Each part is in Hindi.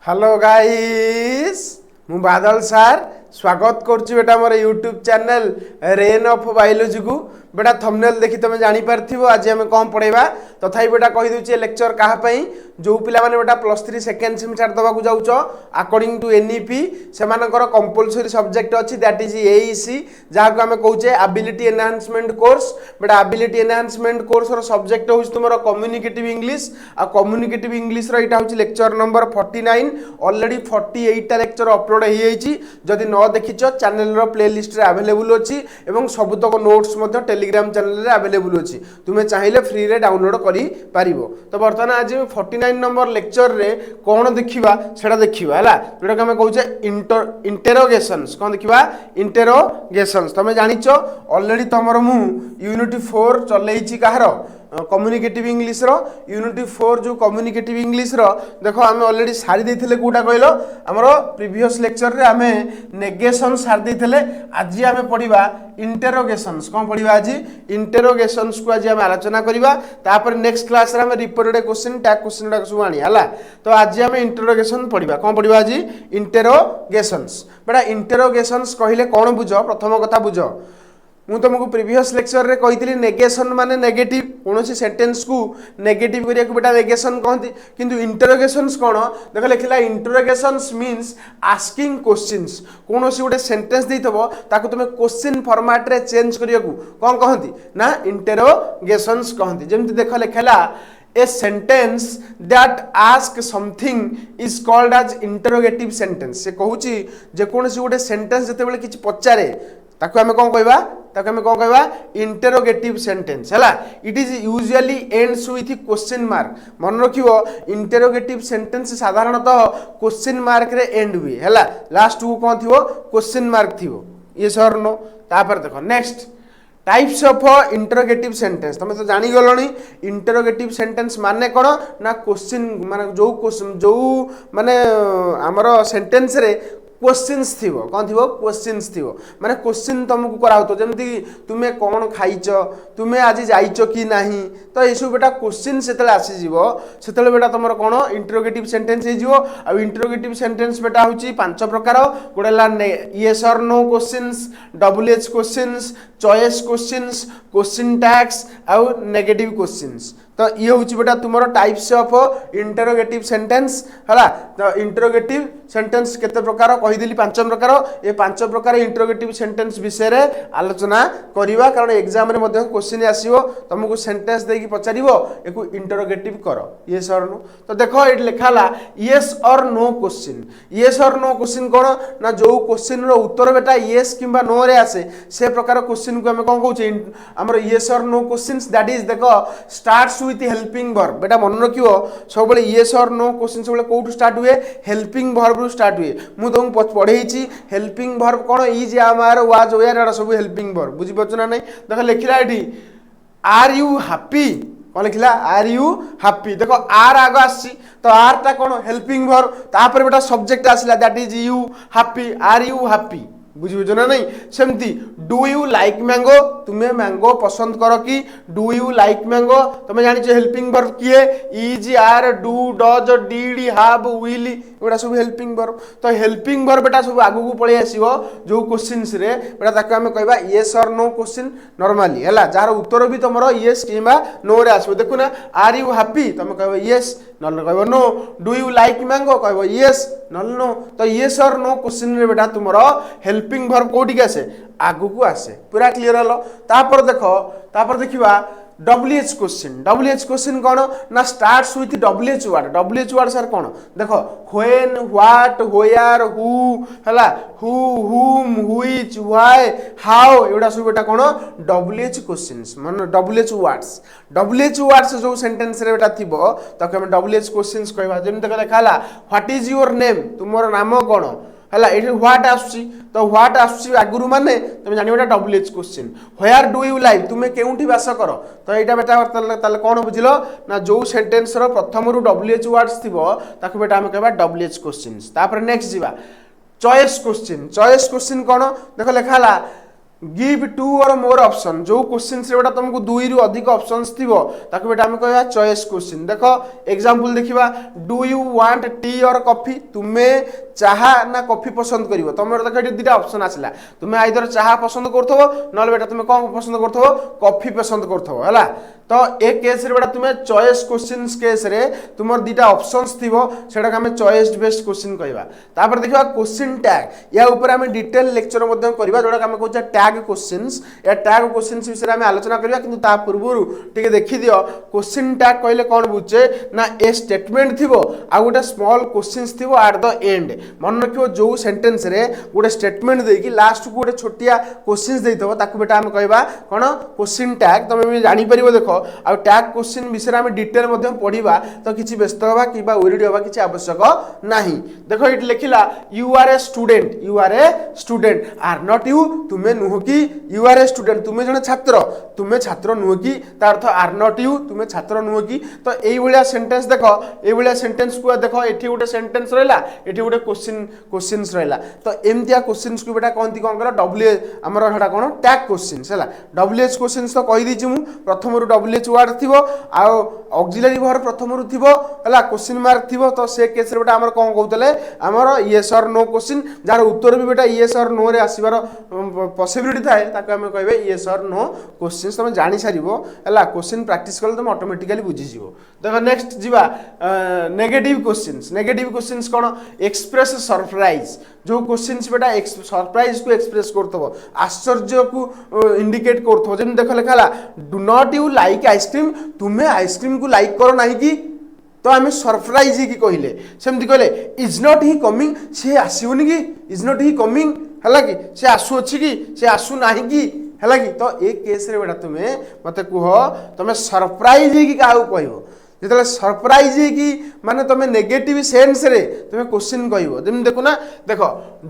हेलो गाइस मु बादल सार स्वागत करुच्ची बेटा मोर YouTube channel rain of biology को बेटा थंबनेल देखि तुम जानी पारथिबो आज हम कौन पढ़ेबा तथापि बेटा कहि दूची लेक्चर काहा पई जो पिला माने बेटा +3 सेकेंड सेमेस्टर दबा को जाउचो अकॉर्डिंग टू एनईपी से मानकर कंपलसरी सब्जेक्ट अछि दैट इज एईसी जहा को हम कहउचे एबिलिटी एनहांसमेंट कोर्स बेटा एबिलिटी एनहांसमेंट कोर्स रो सब्जेक्ट होउछ तुमरो कम्युनिकेटिव इंग्लिश आ कम्युनिकेटिव इंग्लिश रो इटा होउछ लेक्चर नंबर 49 ऑलरेडी 48 टा लेक्चर अपलोड हे जाइछि जदि न देखिचो चैनल रो प्लेलिस्ट रे अवेलेबल अछि एवं सबुतक नोट्स मध्ये टेलीग्राम चैनल रे अवेलेबल अछि तुमे चाहिले फ्री रे डाउनलोड करि पारिबो। तो वर्तमान आज 49 नंबर लेक्चर रे कोन देखिबा सेडा देखिबा हला जोटा के हम कहउचे इंटरोगेशंस कोन देखिबा इंटरोगेशंस तमे जानिचो ऑलरेडी तमरो मु यूनिट 4 चलेइछि काहरो कम्युनिकेटिव इंग्लिश रो यूनिट 4 जो कम्युनिकेटिव इंग्लिश रो देखो आमे ऑलरेडी सारी देथिले कोटा कहलो हमरो प्रीवियस लेक्चर रे आमे नेगेशन सारी देथिले आज आमे पढिबा इंटरोगेशंस कोन पढिबा आज इंटरोगेशंस को आज आमे आलोचना करिबा तापर नेक्स्ट क्लास रे आमे रिपोर्टेड क्वेश्चन टैग क्वेश्चन डा सब आनी हला। तो आज आमे इंटरोगेशन पढिबा कोन पढिबा आज इंटरोगेशंस बेटा इंटरोगेशंस कहिले कोन बुझो प्रथम कथा बुझो मु तुमको प्रीवियस लेक्चर रे कहितली नेगेशन माने नेगेटिव कोनोसी सेंटेंस को नेगेटिव करिया को बेटा नेगेशन कहंती किंतु इंटरोगेशंस कोन देख लिखला इंटरोगेशंस मींस आस्किंग क्वेश्चंस कोनोसी गोटे सेंटेंस देइतबो ताको तुमे क्वेश्चन फॉर्मेट रे चेंज करिया को कोन कहंती ना इंटरोगेशंस कहंती जेमति देख लिखला A sentence that asks something is called as interrogative sentence से कहूची जे कोनोसी गोटे सेंटेंस जते बेले किछ पचारे ताको हमें कोन कहबा ताको हमें कोन कहबा इंटरोगेटिव सेंटेंस हला it is usually ends with question mark मन रखिवो इंटरोगेटिव सेंटेंस साधारणतः क्वेश्चन मार्क रे एंड हुए हला लास्ट को कोन थिवो क्वेश्चन मार्क थिवो यस और नो तापर देखो next types of interrogative sentence तुम तो जानी गलनी इंटरोगेटिव सेंटेंस माने कोन ना क्वेश्चन माने जो माने हमरो सेंटेंस रे क्वेश्चंस थिवो कोन थिवो क्वेश्चंस थिवो माने क्वेश्चन तुमको कराउ तो जेमति तुमे कोन खाइचो तुमे आज जाइचो कि नाही तो एसु बेटा क्वेश्चन सेतले आसी जीवो सेतले बेटा तमरो कोन इंटरोगेटिव सेंटेंस हे जीवो आ इंटरोगेटिव सेंटेंस बेटा होची पांच प्रकार गोडेला यस और no questions double H questions choice questions question tags आ नेगेटिव क्वेश्चंस तो ये होची बेटा तुमरो टाइप्स ऑफ इंटरोगेटिव सेंटेंस हला। तो इंटरोगेटिव सेंटेंस केते प्रकार कहिदिली पांच प्रकार ए पांच प्रकार इंटरोगेटिव सेंटेंस विषय रे आलोचना करिवा कारण एग्जाम रे मध्ये क्वेश्चन आसीबो तुमको सेंटेंस देकी पचारिबो एको इंटरोगेटिव करो यस और नो। तो देखो एट लिखाला यस और नो क्वेश्चन यस और नो क्वेश्चन कोन ना जो क्वेश्चन रो उत्तर बेटा यस किबा नो रे आसे से प्रकार क्वेश्चन को हम कोन कहउचे हमर यस और नो क्वेश्चंस दैट इज देखो स्टार्ट्स with helping verb बेटा मन रखियो सब बेले yes or no क्वेश्चन सब बेले कोठु स्टार्ट हुए helping verb रु स्टार्ट हुए मु तुमको पढेइची helping verb कोन इज आमार वाज वेयर एडा सब helping verb बुझि पछ ना नै देख लिखला एठी आर यू हैप्पी कोन लिखला आर यू हैप्पी देखो आर आगो आसी तो आर ता कोन helping verb तापर बेटा सब्जेक्ट आसिला that is you happy are you happy बुझी बुझो ना नहीं सेमती डू यू लाइक मैंगो तुम्हें मैंगो पसंद करो कि डू यू लाइक मैंगो तुम्हें जानी छे हेल्पिंग वर्ब किए is are do does did have will एटा सब हेल्पिंग वर्ब तो हेल्पिंग वर्ब बेटा सब आगु को पळे आसीबो जो क्वेश्चंस रे बेटा ताके हम कहबा यस और नो क्वेश्चन नॉर्मली हला जार उत्तर भी तमरो यस किबा नो रे आसीबो देखु ना आर यू हैप्पी तुम कहबो यस नल कहबो no do you like mango कहबो यस नल नो। तो यस और नो क्वेश्चन रे बेटा तुमरो हेल्पिंग वर्ब कोठी के आसे आगु को आसे पूरा क्लियर हलो। तापर देखो तापर देखिबा WH क्वेश्चन कोन ना स्टार्ट्स विथ WH वर्ड सर कोन देखो व्हेन व्हाट वेयर हु हला who whom which why how एडा सब बेटा कोन WH क्वेश्चंस मन WH वर्ड्स जो सेंटेंस रे बेटा थिबो तके हम WH क्वेश्चंस कहबा जेम तक लिखाला व्हाट इज योर नेम तुमरो नाम कोन हला एठी व्हाट आसुची तो व्हाट आसुची आगुरु माने तुम जानि बेटा WH question where do you live तुमे केउठी वास करो तो एटा बेटा ताले कोन बुझिलो ना जो सेंटेंस रो प्रथम रु WH वर्ड्स थिबो ताको बेटा हम कहबा WH क्वेश्चंस। तापर नेक्स्ट जीवा चॉइस क्वेश्चन कोन देखो लिखाला गिव टू और मोर ऑप्शन जो क्वेश्चन से बेटा तुमको दुई रु अधिक ऑप्शंस थिबो ताको बेटा हम कहबा चॉइस क्वेश्चन देखो एग्जांपल देखिबा डू यू वांट टी और कॉफी तुमे चाहा ना कॉफी पसंद करिवो तमर देखो एटी दुटा ऑप्शन आसला तुमे आइदर चाहा पसंद करथबो नल बेटा तुमे कोन पसंद करथबो कॉफी पसंद करथबो हला तो एक केस रे बेटा तुमे चॉइस क्वेश्चंस केस रे तुमर दुटा ऑप्शंस थिबो सेटा हम चॉइस बेस्ड क्वेश्चन कहबा तापर देखिबा क्वेश्चन टैग या ऊपर हम डिटेल लेक्चर मध्ये करबा जोडा हम कहू टैग क्वेश्चंस या टैग क्वेश्चंस विषय में आलोचना करबा किंतु ता पूर्वरु टिके देखि दियो क्वेश्चन टैग कहले कोन बुझे ना ए स्टेटमेंट थिबो आ गोटे स्मॉल क्वेश्चंस थिबो एट द एंड मन रखियो जो सेंटेंस रे गोटे स्टेटमेंट देकी लास्ट को गोटे छोटिया क्वेश्चंस देइथबो ताकू बेटा हम कहबा कोन क्वेश्चन टैग तमे भी जानि परिबो देखो आ टैग क्वेश्चन विषय में डिटेल मध्ये पढिबा तो किछि व्यस्त होबा किबा ओरिडी होबा किछि आवश्यक नाही देखो इट लिखिला you are a student are not you तुमे नुह कि यू आर ए स्टूडेंट तुमे छात्र नुह कि तार अर्थ आर नॉट यू तुमे छात्र नुह कि तो एई भलिया सेंटेंस देखो एई भलिया सेंटेंस को देखो एठी गोटे सेंटेंस रहला एठी गोटे क्वेश्चंस रहला तो एमतिया क्वेश्चंस को बेटा कोनती कोन कर डब्ल्यू हमर हडा कोन टैग क्वेश्चंस हैला डब्ल्यूएच क्वेश्चंस तो कहि दिछि मु प्रथम रु डब्ल्यूएच वर्ड थिबो आ ऑक्सिलरी वर्ब प्रथम रु थिबो हैला क्वेश्चन मार्क थिबो तो से केस रे बेटा हमर कोन कहउतले हमर यस और नो क्वेश्चन जार उत्तर भी बेटा यस और नो रे आसीबार पॉसिबिलिटी थाए ताको हम कहबे यस और नो क्वेश्चंस तुम जानि सारिबो हैला क्वेश्चन प्रैक्टिस करले तुम ऑटोमेटिकली बुझि जिवो देखो नेक्स्ट जीवा नेगेटिव क्वेश्चंस कोन एक्सप्रेस सरप्राइज जो क्वेश्चंस बेटा सरप्राइज को एक्सप्रेस करथबो आश्चर्य को इंडिकेट करथबो जेम देखो लेखाला do not you like ice cream तुम्हें आइसक्रीम को लाइक करो नाही कि तो आम सरप्राइज ही कहले सेमती कहले इज नॉट ही कमिंग से आसोनी कि इज नॉट ही कमिंग है कि से आसु अच्छी कि से आसु ना कि है कि तो एक केस रे बेटा तुम्हें मत कह तुम सरप्राइज ही क्या कह जो सरप्राइज कि माने तुम नेगेटिव सेन्स रे तुम क्वेश्चन कह देखो ना देख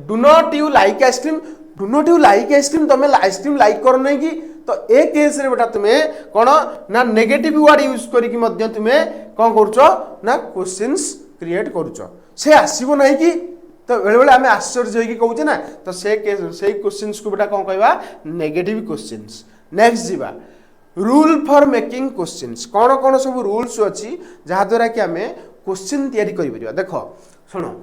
do not you like ice cream तुम आइसक्रीम लाइक कर नहीं कि तो ए केस रे बेटा तुम्हें कौन ना नेगेटिव वर्ड यूज करके मध्य तुम्हें कौन करुचो ना क्वेश्चंस क्रिएट करुचो से आसीबो नहीं कि तो बेले बेले आम आश्चर्य होगी कहूचे ना तो से क्वेश्चंस को बेटा कौन कहबा नेगेटिव क्वेश्चंस नेक्स्ट जीवा रूल फॉर मेकिंग क्वेश्चंस कौन कौन सब रूल्स अच्छी जहाँ द्वारा कि आम क्वेश्चन तैयारी करिपरिबा देखो सुनो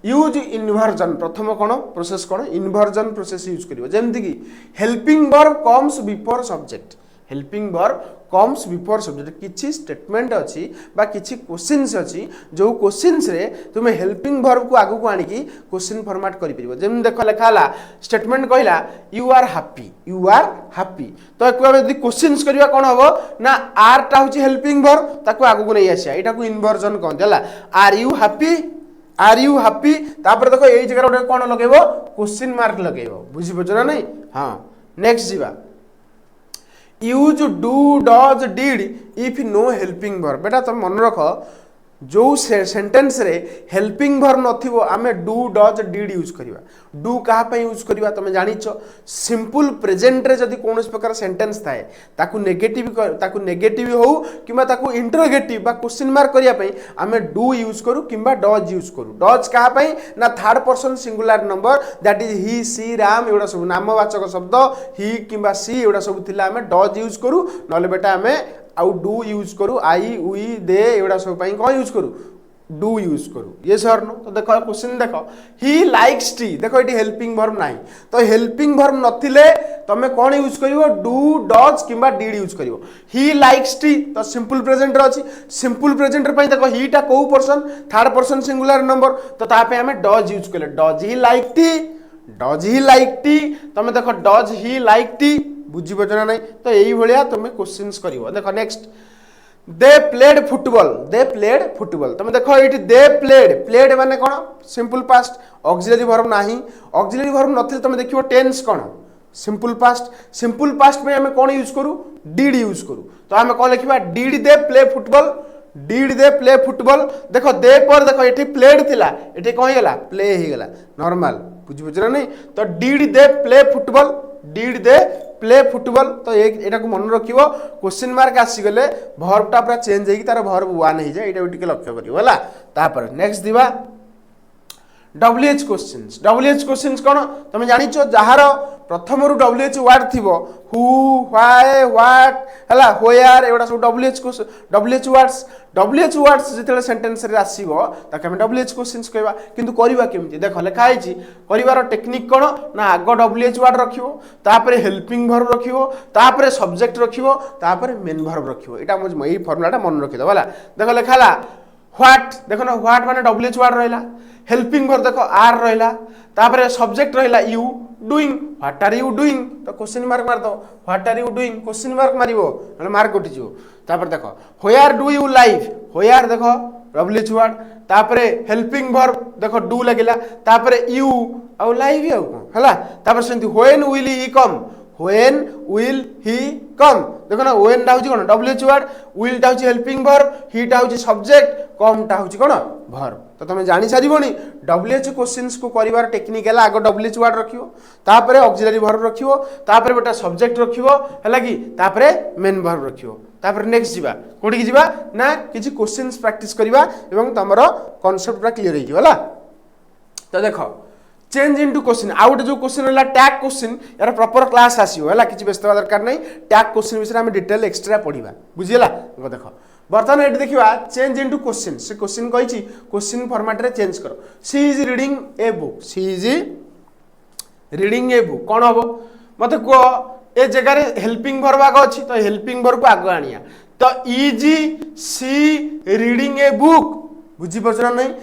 यूज इन्वर्जन प्रथम कौन प्रोसेस कौन इन्वर्जन प्रोसेस यूज करिवो जेमति कि helping verb comes before subject helping verb comes before subject किछि स्टेटमेंट अछि बा किछि क्वेश्चंस अछि जो क्वेश्चंस रे तुमे हेल्पिंग वर्ब को आगु को आनी कि क्वेश्चन फॉर्मेट करि परिबो जेम देखो लेखाला स्टेटमेंट कहला यू आर हैप्पी तो एको यदि क्वेश्चंस करिवा कोन हबो ना आर टा होछि हेल्पिंग वर्ब ताको आगु को नै आसिया एटा को इन्वर्जन कहन देला आर यू हैप्पी तापर देखो एई जगह रे कोन लगेबो क्वेश्चन मार्क लगेबो बुझि पजो ना नहीं हां नेक्स्ट जीवा use do does did if no helping verb बेटा तुम मन रख जो सेंटेंस रे हेल्पिंग वर्ब नथिबो आमे डू डज डिड यूज करिवा डू कहा पे यूज करिवा तुम जानिचो सिंपल प्रेजेंट रे जदी कोनोस प्रकार सेंटेंस थाए ताकू नेगेटिव हो किबा ताकू इंटरोगेटिव बा क्वेश्चन मार्क करिया पे आमे डू यूज करू किबा डज यूज करू डज कहा पे ना third person singular number that is he she Ram एडा सब नामवाचक शब्द ही किबा सी एडा सब थिला आमे डज यूज करू नले बेटा आमे आउ डू यूज करू आई वी दे एवडा सब पई कोन यूज करू डू यूज करू ये सर नो तो देखो क्वेश्चन देखो ही लाइक्स टी देखो एटी हेल्पिंग वर्ब नाही तो हेल्पिंग वर्ब नथिले तमे कोन यूज करिवो डू डज किबा डिड यूज करिवो ही लाइक्स टी तो सिंपल प्रेजेंट रे अछि सिंपल प्रेजेंट पई देखो ही टा को person third person singular number तो ता पे हमें डज यूज करले डज ही लाइक टी तमे देखो डज ही लाइक टी बुझी बजना नहीं तो यही भलिया तुम क्वेश्चंस करिवो देखो नेक्स्ट दे प्लेड फुटबॉल तुम देखो ये दे प्लेड माने कौन सिंपल पास्ट ऑक्सिलरी वर्ब नाही ऑक्सिलरी वर्ब नथिल तुम देखिवो टेंस कौन सिंपल पास्ट में हमें कौन यूज करू डिड यूज करू तो हमें कौन लिखिबा डिड दे प्ले फुटबॉल देखो दे पर देखो एठी प्लेड थिला एठी कोन हेला प्ले हे गेला नॉर्मल बुझी बुझरा नहीं तो डिड दे प्ले फुटबॉल तो एटा को मन रखिवो क्वेश्चन मार्क आसी गले वर्ब टा पूरा चेंज हेकी तार वर्ब वन हे जाय एटा टिके लक्ष्य करिवो हला तापर नेक्स्ट दिबा WH क्वेश्चंस कौन तुम जानिच जार प्रथम रु WH वर्ड थी हु व्हाई व्हाट है व्हेयर एगुड़ा सब WH वर्ड्स जो सेंटेंस रे आसीबो ताके हम WH क्वेश्चंस कहबा किंतु करबा केमती देख लिखाई करिवार टेक्निक कौन ना आग WH वर्ड रखिवो तापरे हेल्पिंग वर्ब रखिवो तापरे सब्जेक्ट रखिवो तापरे मेन वर्ब रखिवो एटा एई फॉर्मूलाटा मन रखि दो होला देख लिखाला व्हाट देखो ना व्हाट माने WH वर्ड रहला हेल्पिंग वर्ब देखो आर रहला तापरे सब्जेक्ट रहला you doing what are you doing तो क्वेश्चन मार्क मार दो what are you doing question mark मारिबो नले मार्क उठी जिवो तापर देखो where do you live where देखो WH वर्ड तापरे हेल्पिंग वर्ब देखो डू लगिला तापरे यू आ लाइव आ हला तापर सेंती when will he come when will he come देखो ना व्हेन टा होची कोन WH वर्ड विल टा होची हेल्पिंग वर्ब ही टा होची सब्जेक्ट कम टा होची कोन वर्ब तो तुम जानि सारिबोनी WH क्वेश्चंस को करिवार टेक्निक है आगो WH वर्ड रखियो तापरे ऑक्सिलरी वर्ब रखियो तापरे बेटा सब्जेक्ट रखियो हला कि तापरे मेन वर्ब रखियो तापरे नेक्स्ट जीवा कोठी जीवा ना किछि क्वेश्चंस प्रैक्टिस करिवा एवं तमरो कांसेप्ट पूरा क्लियर हो हला तो देखो चेंज इनटू क्वेश्चन आउट जो क्वेश्चन होला टैग क्वेश्चन यार प्रॉपर क्लास आसीयो हला किछि व्यस्त दरकार नै टैग क्वेश्चन विषय हम डिटेल एक्स्ट्रा पढिबा बुझियला देखो बर्तमान ये देखा चेंज इनटू क्वेश्चन से क्वेश्चन कही क्वेश्चन फॉर्मेट रे चेंज करो she is reading a book she is reading a book कौन हम मत कह ए जगह हेल्पिंग वर्ब आग अच्छी तो हेल्पिंग वर्ब को आग आनिया तो is she reading a book बुझी पार्छ ना नहीं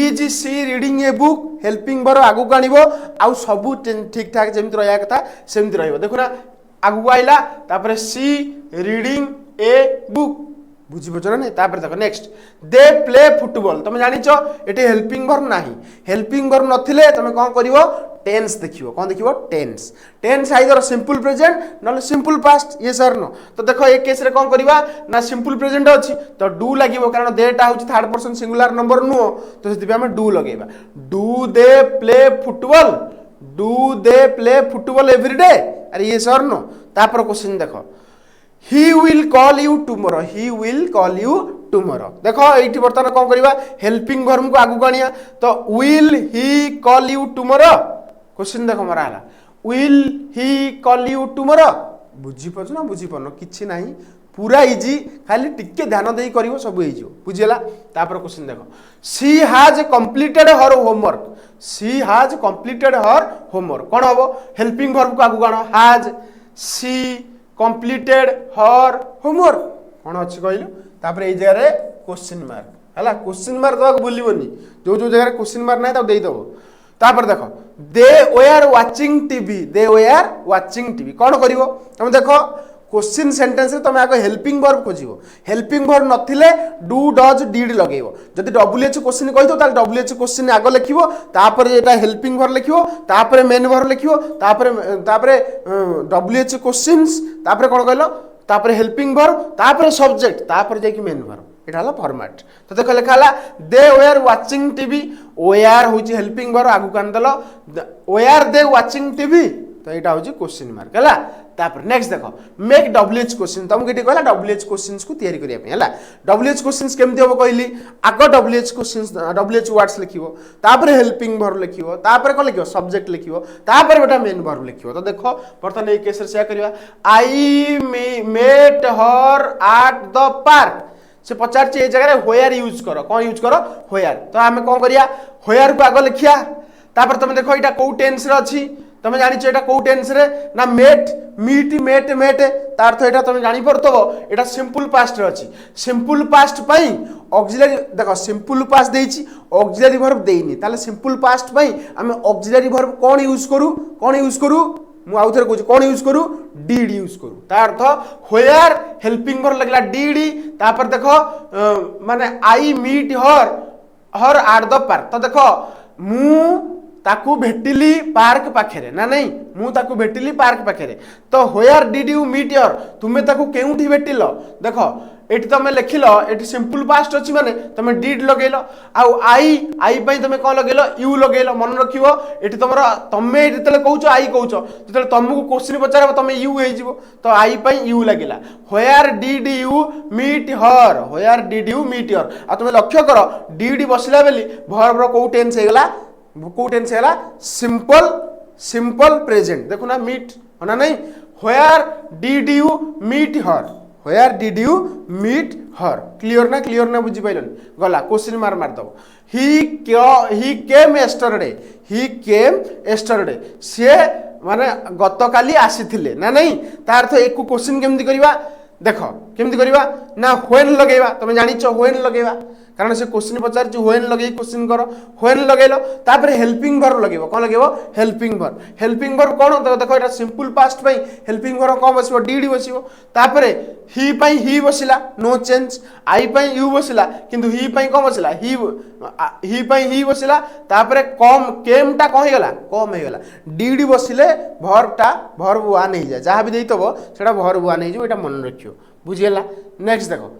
is she reading a book helping verb आगु को आनिबो आउ सब ठीक ठाक जेमति रहया कथा सेमति रहइबो देखो ना आगु आइला तापर सी रीडिंग ए बुक बुझी पार्छ ना नहीं तापर देखो नेक्स्ट दे प्ले फुटबॉल तुम जानिच एटी हेल्पिंग वर्ब नाही हेल्पिंग वर्ब नथिले तुम कोन करिवो टेंस देखिवो कोन देखिवो टेंस आइदर सिंपल प्रेजेंट नले simple past yes or no तो देखो एक केस रे कोन करिवा ना सिंपल प्रेजेंट अछि तो डू लागिवो कारण देटा होछि थर्ड पर्सन सिंगुलर नंबर नो तो सेति हम डू लगेबा do they play football every day अरे ये सर नो तापर क्वेश्चन देखो he will call you tomorrow देखो एठी बर्तन कोन करबा हेल्पिंग वर्ब को आगु गानिया तो will he call you tomorrow question देखो मरा हला will he call you tomorrow बुझी पछ ना बुझी पनो किछि नाही पूरा इजी खाली टिके ध्यान देई करिवो सब होई जो बुझियला तापर क्वेश्चन देखो she has completed her homework कोन हबो हेल्पिंग वर्ब को आगु गानो has she completed her homework कौन अच्छी कहलु तापर ए जगह रे क्वेश्चन मार्क हला क्वेश्चन मार्क दवा भूलिबोनी जो जो जगह क्वेश्चन मार्क नै त देई दबो तापर देखो दे वेयर वाचिंग टीवी कौन करिवो तुम देखो क्वेश्चन सेंटेंस रे तुम आगे हेल्पिंग वर्ब खोजिवो हेल्पिंग वर्ब नथिले डू डज डिड लगेइवो जदि WH क्वेश्चन कहितो ताले WH क्वेश्चन आगे लिखिवो तापर एटा हेल्पिंग वर्ब लिखिवो तापर मेन वर्ब लिखिवो तापर WH क्वेश्चंस तापर कोन कहलो तापर हेल्पिंग वर्ब तापर सब्जेक्ट तापर जे कि मेन वर्ब एटा हला फॉर्मेट तो देखो लिखाला दे वेयर वाचिंग टीवी वेयर होची हेल्पिंग वर्ब आगु कान दलो वेयर दे वाचिंग टीवी तो एटा होची क्वेश्चन मार्क हला तापर नेक्स्ट देखो मेक WH क्वेश्चन तुम केटी कहला WH क्वेश्चंस को तयारी करिया पे हला WH क्वेश्चंस केमति होबो कहली आगो WH क्वेश्चंस WH वर्ड्स लिखिवो तापर हेल्पिंग वर्ब लिखिवो तापर को लिखिवो सब्जेक्ट लिखिवो तापर बेटा मेन वर्ब लिखिवो तो देखो बर्तन ए केस रे से करिवा I met her at the park से पचार ए जगह रे व्हेयर यूज करो कोन यूज करो व्हेयर तो हमें कोन करिया व्हेयर को आगो लिखिया तापर तुम देखो एटा को टेंस रे अछि तुम जानिछ एटा को टेंस रे ना मेट तार तो एटा तुम जानि परतबो एटा सिंपल पास्ट रे अछि सिंपल पास्ट पई ऑक्सिलरी देखो सिंपल पास्ट देइछि ऑक्सिलरी वर्ब देइनी ताले सिंपल पास्ट पई हम ऑक्सिलरी वर्ब कोन यूज करू मु आउथर कहू कोन यूज करू डिड यूज करू तार अर्थ व्हेयर हेल्पिंग वर्ब लगला डिड तापर देखो माने I meet her at the park तो देखो मु ताकू भेटिली पार्क पाखरे ना नहीं मु ताकू भेटिली पार्क पाखरे तो where did you meet your तुमे ताकू केउठी भेटिलो देखो एटी तमे लिखिलो एटी सिंपल पास्ट अछि माने तमे डिड लगेलो आ आई पई तमे कोन लगेलो यू लगेलो मन रखिवो एटी तमरो तमे जेतले कहउचो आई कहउचो जेतले तमको क्वेश्चन पचारबो तमे यू हे जिवो तो आई पई यू लागिला where did you meet your आ तमे लक्ष्य करो डिड बसला बेली वर्ब रो को टेंस हेगला को टेंस है सिंपल सिंपल प्रेजेंट देखो ना मीट होना नहीं where did you meet her where did you meet her clear ना बुझी पाइलन गला क्वेश्चन मार दब ही केम एस्टरडे सी माने गतकाली आसीथिले ना नहीं तार तो एक क्वेश्चन केमती करबा देख केमती करबा ना व्हेन लगेबा तुम जानिछ व्हेन लगेबा कारण से क्वेश्चन पचार व्हेन लगे क्वेश्चन कर व्हेन लगेलो तापर हेल्पिंग वर्ब लगेबो कोन लगेबो हेल्पिंग वर्ब कोन तो देखो एटा सिंपल पास्ट पई हेल्पिंग वर्ब कोन बसिबो डीडी बसिबो तापर ही पई ही बसिला नो चेंज आई पई यू बसिला किंतु ही पई कोन बसिला ही पई ही बसिला तापर कम केम टा कोन हेगला कम हेगला डीडी बसिले वर्ब वन हे जाय जहां भी देइतबो सेटा वर्ब वन हे जो एटा मन रखियो बुझियला नेक्स्ट देखो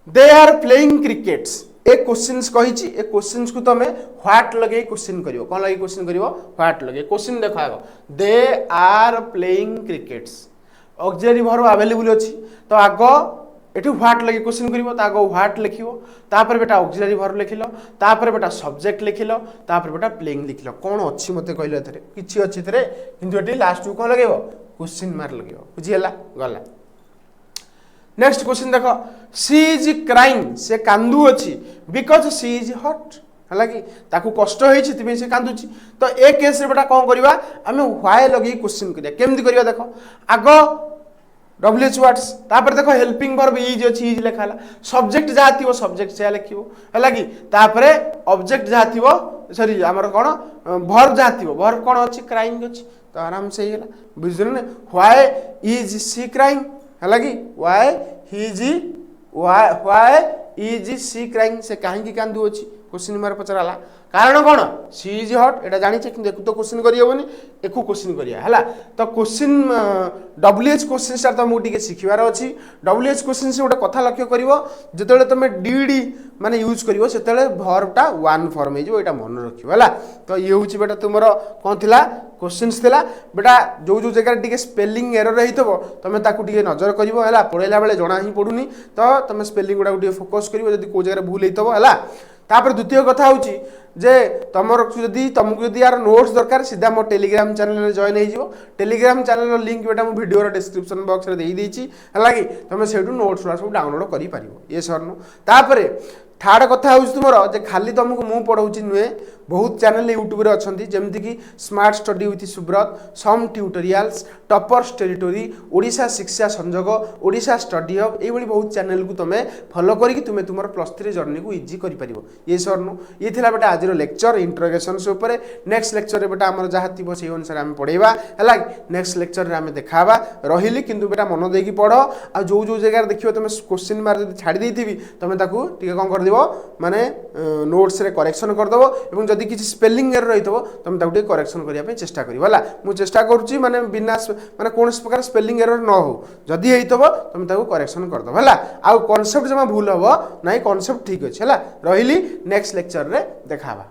दे आर प्लेइंग क्रिकेट्स ए क्वेश्चंस कहिछि ए क्वेश्चंस को तमे व्हाट लगे क्वेश्चन करिवो कोन लगे क्वेश्चन करिवो व्हाट लगे क्वेश्चन देखो आगो they are playing crickets auxiliary verb available अछि तो आगो एठी व्हाट लगे क्वेश्चन करिवो त आगो व्हाट लिखिवो तापर बेटा ऑक्सिलरी वर्ब लिखिलो तापर बेटा सब्जेक्ट लिखिलो तापर बेटा प्लेइंग लिखिलो कोन अछि मते कहलो एथरे किछि अछि एथरे किंतु एठी लास्ट को कोन लगेबो क्वेश्चन मार्क लगेबो बुझियला गला नेक्स्ट क्वेश्चन देखो सी इज क्राइंग से कांदू अछि बिकॉज सी इज हॉट हला कि ताकू कष्ट होइछि तिबे से कांदुछि तो ए केस रे बेटा कोन करबा हमें व्हाई लगी क्वेश्चन करिया केमति करबा देखो आगो डब्ल्यूएच वर्ड्स तापर देखो हेल्पिंग वर्ब इज अछि इज लेखाला सब्जेक्ट जहा थिवो सब्जेक्ट से लिखिवो हला कि तापर ऑब्जेक्ट जहा थिवो सॉरी हमर कोन वर्ब जहा थिवो वर्ब कोन अछि क्राइंग अछि तो आराम से हेला बुझिलो ने व्हाई इज सी क्राइंग हला कि व्हाई इज सी क्राइंग से काहे कांदू अछि क्वेश्चन मार पचराला कारण कोन सी इज हॉट एटा जानि छै किंतु तो क्वेश्चन करियो बनी एको क्वेश्चन करिया हला तो क्वेश्चन डब्ल्यूएच क्वेश्चन स्टार तो मु टिके सिखिवार अछि डब्ल्यूएच क्वेश्चन से गोटे कथा लक्ष्य करिवो जेतेले तमे डीडी माने यूज करिवो सेतेले वर्बटा वन फॉर्म हे जो एटा मन रखियो हला तो ये होछि बेटा तुमरो कोन थिला क्वेश्चंस थिला बेटा जो जो जगह टिके स्पेलिंग एरर रहितबो तमे ताकू टिके नजर करिवो हला पढेला बेले जणा ही पडुनी तो तमे स्पेलिंग गुडा टिके फोकस करिवो जदी को जगह भूल हेतबो हला तापर द्वितीय कथा होची जे तमर तुमको यदि यार नोट्स दरकार सीधा मो टेलीग्राम चैनल रे जॉइन हे जिवो टेलीग्राम चैनल रो लिंक बेटा मो वीडियो रो डिस्क्रिप्शन बॉक्स रे देई देछि हला कि तमे सेठु नोट्स सब डाउनलोड करि परिबो ये सरनो तापर थर्ड कथा होची तुमरो जे खाली तुमको मु पढौची नुए बहुत चैनल यूट्यूब रे अछंती जेमति कि smart study with Subrat some tutorials toppers territory Odisha Shiksha Sanjog Odisha study hub ए बडी बहुत चैनल को तमे फॉलो करी कि तुमे तुमर +3 जर्नी को इजी करि परिबो ये सरनो ये थिला बेटा आज रो लेक्चर इंट्रोगेशन से ऊपर नेक्स्ट लेक्चर रे बेटा हमर जहा थिबो से अनुसार हम पढेबा हला नेक्स्ट लेक्चर रे हम देखाबा रहिली किंतु बेटा मन देकी पढो आ जो जो जगह देखियो तमे क्वेश्चन मार जदी छाडी देथिबी तमे ताकू टिके कोन कर दिबो माने नोट्स रे करेक्शन कर दबो एवं जदी किछि स्पेलिंग एरर रहितबो तमे ताकू टिके करेक्शन करिया पे चेष्टा करिवो हला मु चेष्टा करूची माने बिना माने कोनस प्रकार स्पेलिंग एरर न हो जदी हेइतबो तमे ताकू करेक्शन कर दबो हला आ कांसेप्ट जमा भूल हबो नाही कांसेप्ट ठीक अछि हला रहिली नेक्स्ट लेक्चर रे देखाबा।